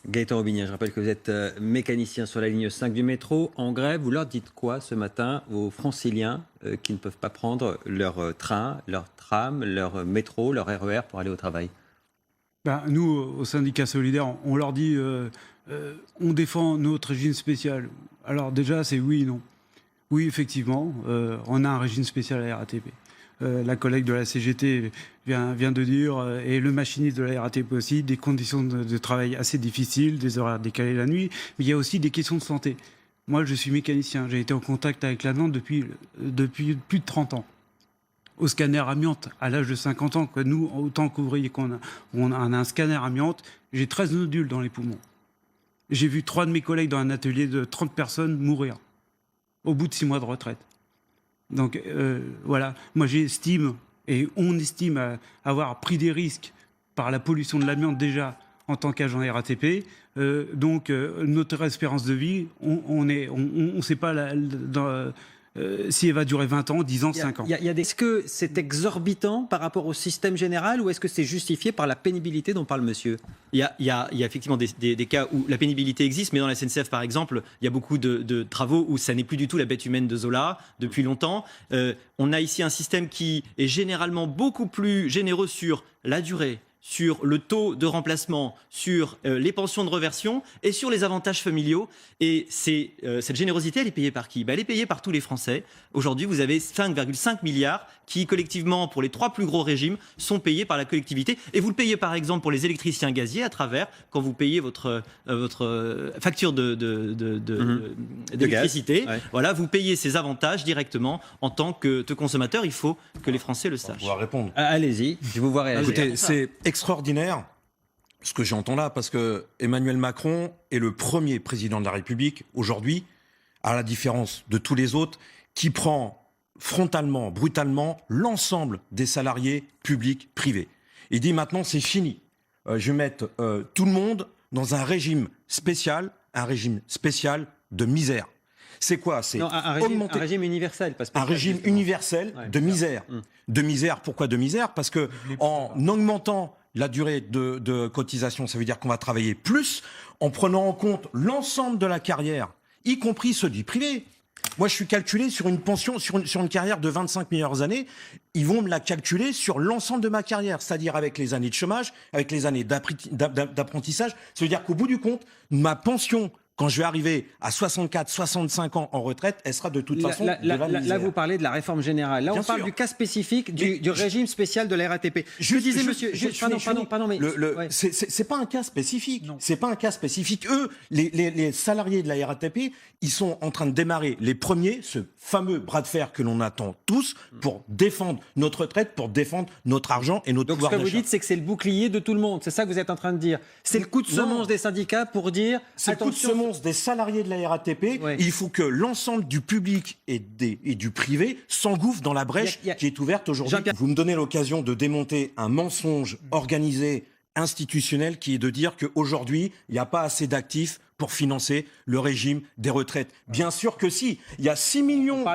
Gaëtan Robigny, je rappelle que vous êtes mécanicien sur la ligne 5 du métro. En grève, vous leur dites quoi ce matin aux franciliens qui ne peuvent pas prendre leur train, leur tram, leur métro, leur RER pour aller au travail? Nous, au syndicat solidaire, on leur dit on défend notre régime spécial. Alors déjà, c'est oui et non. Oui, effectivement, on a un régime spécial à la RATP. La collègue de la CGT vient de dire, et le machiniste de la RATP aussi, des conditions de travail assez difficiles, des horaires décalés la nuit, mais il y a aussi des questions de santé. Moi, je suis mécanicien, j'ai été en contact avec la Nantes depuis plus de 30 ans. Au scanner amiante, à l'âge de 50 ans, que nous, autant qu'ouvriers on a un scanner amiante, j'ai 13 nodules dans les poumons. J'ai vu 3 de mes collègues dans un atelier de 30 personnes mourir au bout de 6 mois de retraite. Donc voilà, moi j'estime, et on estime avoir pris des risques par la pollution de l'amiante déjà en tant qu'agent RATP. Donc notre espérance de vie, on ne sait pas si elle va durer 20 ans, 10 ans, 5 ans. Est-ce que c'est exorbitant par rapport au système général ou est-ce que c'est justifié par la pénibilité dont parle monsieur? Il y a effectivement des cas où la pénibilité existe, mais dans la SNCF, par exemple, il y a beaucoup de travaux où ça n'est plus du tout la bête humaine de Zola depuis longtemps. On a ici un système qui est généralement beaucoup plus généreux sur la durée, sur le taux de remplacement, sur les pensions de reversion et sur les avantages familiaux. Et cette générosité, elle est payée par qui? Elle est payée par tous les Français. Aujourd'hui, vous avez 5,5 milliards qui, collectivement, pour les 3 plus gros régimes, sont payés par la collectivité. Et vous le payez, par exemple, pour les électriciens gaziers, à travers, quand vous payez votre facture d'électricité, ouais. Voilà, vous payez ces avantages directement en tant que consommateur. Il faut que les Français le sachent. On va répondre. Allez-y, je vous vois réagir. Écoutez, c'est extraordinaire ce que j'entends là, parce que Emmanuel Macron est le premier président de la République aujourd'hui, à la différence de tous les autres, qui prend frontalement, brutalement, l'ensemble des salariés publics, privés. Il dit maintenant c'est fini. Je vais mettre tout le monde dans un régime spécial de misère. C'est quoi? C'est un régime universel. Pas spécial, un régime justement. Universel de misère. De misère, pourquoi de misère? Parce que en augmentant la durée de cotisation, ça veut dire qu'on va travailler plus, en prenant en compte l'ensemble de la carrière, y compris ceux du privé. Moi, je suis calculé sur une pension, sur une carrière de 25 meilleures années. Ils vont me la calculer sur l'ensemble de ma carrière, c'est-à-dire avec les années de chômage, avec les années d'apprentissage. Ça veut dire qu'au bout du compte, ma pension, quand je vais arriver à 64, 65 ans en retraite, elle sera de toute façon de la misère. Là, vous parlez de la réforme générale. Là, Bien on parle sûr. du cas spécifique du régime spécial de la RATP. Je disais, monsieur, pardon, mais ouais. C'est pas un cas spécifique. Non. C'est pas un cas spécifique. Eux, les salariés de la RATP, ils sont en train de démarrer les premiers, ce fameux bras de fer que l'on attend tous pour défendre notre retraite, pour défendre notre argent et notre Donc, pouvoir ce que vous d'achat. dites, c'est que c'est le bouclier de tout le monde. C'est ça que vous êtes en train de dire. C'est le coup de semonce des syndicats pour dire. C'est le coup de semonce des salariés de la RATP. Ouais. Il faut que l'ensemble du public et du privé s'engouffre dans la brèche qui est ouverte aujourd'hui. Vous me donnez l'occasion de démonter un mensonge organisé, institutionnel, qui est de dire qu'aujourd'hui, il n'y a pas assez d'actifs pour financer le régime des retraites. Bien sûr que si. Il y a 6 millions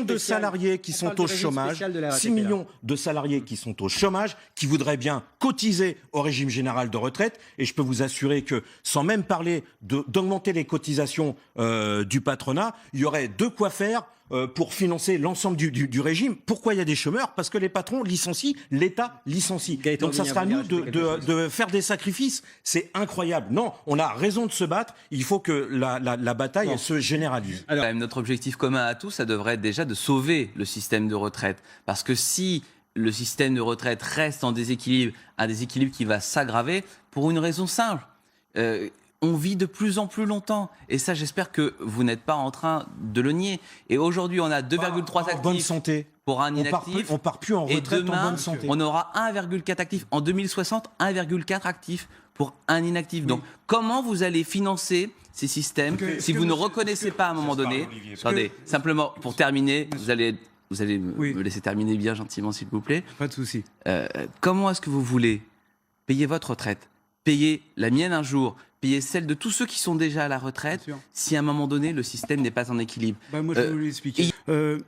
de salariés qui sont au chômage. 6 millions de salariés qui sont au chômage, qui voudraient bien cotiser au régime général de retraite. Et je peux vous assurer que, sans même parler d'augmenter les cotisations du patronat, il y aurait de quoi faire pour financer l'ensemble du régime. Pourquoi il y a des chômeurs? Parce que les patrons licencient, l'État licencie. Donc ça sera à nous de faire des sacrifices. C'est incroyable. Non, on a raison de se battre. Il faut que la bataille elle se généralise. Alors, notre objectif commun à tous, ça devrait être déjà de sauver le système de retraite. Parce que si le système de retraite reste en déséquilibre, un déséquilibre qui va s'aggraver, pour une raison simple. On vit de plus en plus longtemps. Et ça, j'espère que vous n'êtes pas en train de le nier. Et aujourd'hui, on a 2,3 actifs bonne santé. pour un inactif. On part plus en retraite et demain, en bonne santé. on aura 1,4 actifs. En 2060, 1,4 actifs pour un inactif. Donc, comment vous allez financer ces systèmes si vous ne reconnaissez pas à un moment donné... Attendez, simplement, pour terminer, vous allez me laisser terminer bien gentiment, s'il vous plaît. Pas de souci. Comment est-ce que vous voulez payer votre retraite, payer la mienne un jour, payer celle de tous ceux qui sont déjà à la retraite, si à un moment donné, le système n'est pas en équilibre? Moi, je vais vous l'expliquer.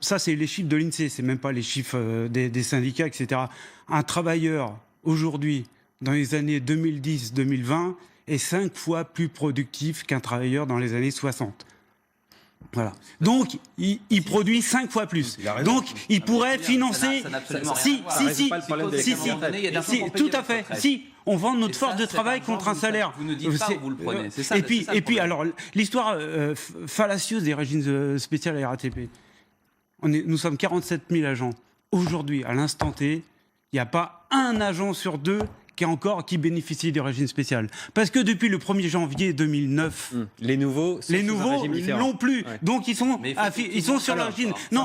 Ça, c'est les chiffres de l'INSEE, c'est même pas les chiffres des syndicats, etc. Un travailleur, aujourd'hui, dans les années 2010-2020, est 5 fois plus productif qu'un travailleur dans les années 60. Voilà. Donc, il produit 5 fois plus. Donc, il pourrait financer... Si, tout à fait. Si, on vend notre force de travail contre un salaire. Vous ne dites pas où vous le prenez. C'est ça, et puis, alors, l'histoire fallacieuse des régimes spéciaux à la RATP. Nous sommes 47 000 agents. Aujourd'hui, à l'instant T, il n'y a pas un agent sur 2 qui bénéficie du régime spécial. Parce que depuis le 1er janvier 2009, les nouveaux l'ont plus. Ouais. Donc ils sont sur le régime. Non,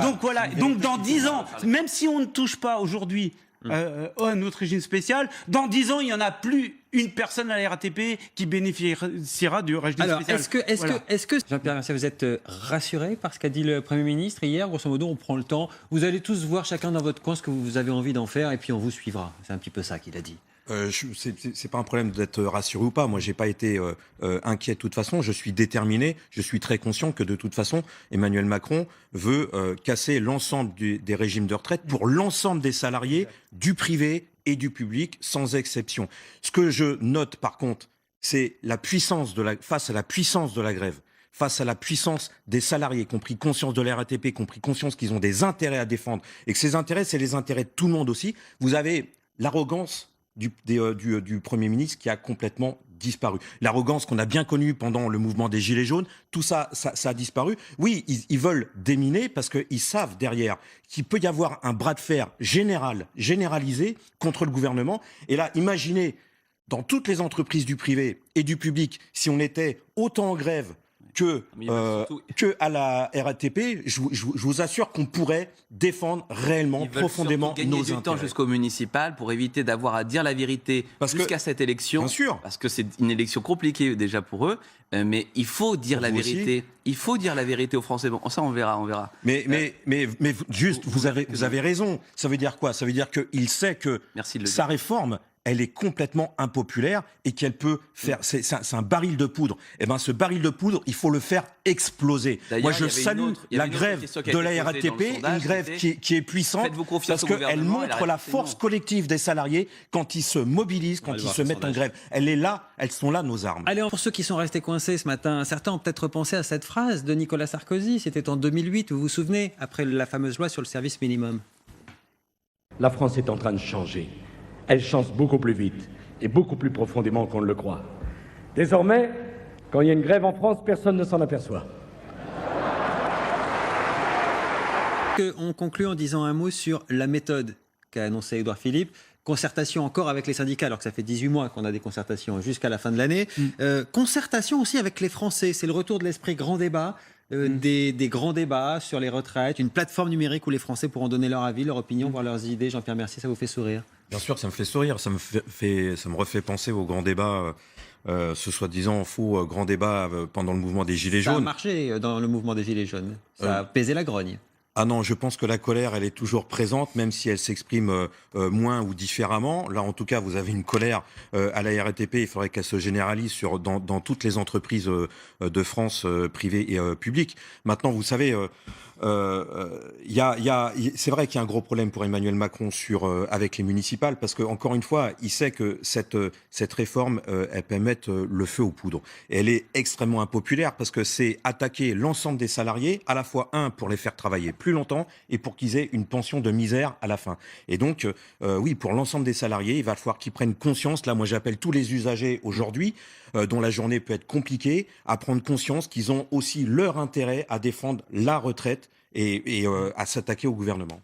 donc voilà. Donc dans 10 ans, même si on ne touche pas aujourd'hui à notre régime spécial, dans 10 ans, il n'y en a plus une personne à la RATP qui bénéficiera du régime spécial. Est-ce que Jean-Pierre Mercier, vous êtes rassuré par ce qu'a dit le Premier ministre hier? Grosso modo, on prend le temps. Vous allez tous voir chacun dans votre coin ce que vous avez envie d'en faire et puis on vous suivra. C'est un petit peu ça qu'il a dit. C'est pas un problème d'être rassuré ou pas. Moi, j'ai pas été inquiet de toute façon. Je suis déterminé. Je suis très conscient que de toute façon, Emmanuel Macron veut casser l'ensemble des régimes de retraite pour l'ensemble des salariés du privé et du public, sans exception. Ce que je note, par contre, c'est la puissance face à la puissance de la grève, face à la puissance des salariés qui ont pris conscience de la RATP, qui ont pris conscience qu'ils ont des intérêts à défendre et que ces intérêts, c'est les intérêts de tout le monde aussi. Vous avez l'arrogance du Premier ministre qui a complètement disparu. L'arrogance qu'on a bien connue pendant le mouvement des Gilets jaunes, tout ça a disparu. Oui, ils veulent déminer parce qu'ils savent derrière qu'il peut y avoir un bras de fer généralisé contre le gouvernement. Et là, imaginez, dans toutes les entreprises du privé et du public, si on était autant en grève que à la RATP, je vous assure qu'on pourrait défendre réellement, profondément nos intérêts. Du temps jusqu'au municipal pour éviter d'avoir à dire la vérité jusqu'à cette élection. Bien sûr. Parce que c'est une élection compliquée déjà pour eux. Mais il faut dire la vérité. Aussi. Il faut dire la vérité aux Français. Bon, ça, on verra. Mais juste, vous avez raison. Ça veut dire quoi? Ça veut dire qu'il sait que sa réforme, elle est complètement impopulaire et qu'elle peut faire... C'est un baril de poudre. Et bien, ce baril de poudre, il faut le faire exploser. Moi, je salue la grève de la RATP, une grève qui est puissante parce qu'elle montre la force collective des salariés quand ils se mobilisent, quand ils se mettent en grève. Elle est là, elles sont là, nos armes. Allez, pour ceux qui sont restés coincés ce matin, certains ont peut-être repensé à cette phrase de Nicolas Sarkozy. C'était en 2008, vous vous souvenez, après la fameuse loi sur le service minimum. La France est en train de changer. Elle change beaucoup plus vite et beaucoup plus profondément qu'on ne le croit. Désormais, quand il y a une grève en France, personne ne s'en aperçoit. On conclut en disant un mot sur la méthode qu'a annoncé Édouard Philippe. Concertation encore avec les syndicats, alors que ça fait 18 mois qu'on a des concertations jusqu'à la fin de l'année. Concertation aussi avec les Français. C'est le retour de l'esprit grand débat. Des grands débats sur les retraites, une plateforme numérique où les Français pourront donner leur avis, leur opinion, voir leurs idées. Jean-Pierre Mercier, ça vous fait sourire? Bien sûr, ça me fait sourire. Ça me refait penser au grand débat, ce soi-disant faux grand débat pendant le mouvement des Gilets jaunes. Ça a marché dans le mouvement des Gilets jaunes. Ça a pesé la grogne. Ah non, je pense que la colère, elle est toujours présente, même si elle s'exprime moins ou différemment. Là, en tout cas, vous avez une colère à la RATP. Il faudrait qu'elle se généralise dans toutes les entreprises de France, privées et publiques. Maintenant, vous savez... c'est vrai qu'il y a un gros problème pour Emmanuel Macron avec les municipales parce que encore une fois, il sait que cette réforme, elle peut mettre le feu aux poudres. Et elle est extrêmement impopulaire parce que c'est attaquer l'ensemble des salariés, à la fois pour les faire travailler plus longtemps et pour qu'ils aient une pension de misère à la fin. Et donc, oui, pour l'ensemble des salariés, il va falloir qu'ils prennent conscience. Là, moi, j'appelle tous les usagers aujourd'hui, dont la journée peut être compliquée, à prendre conscience qu'ils ont aussi leur intérêt à défendre la retraite et à s'attaquer au gouvernement.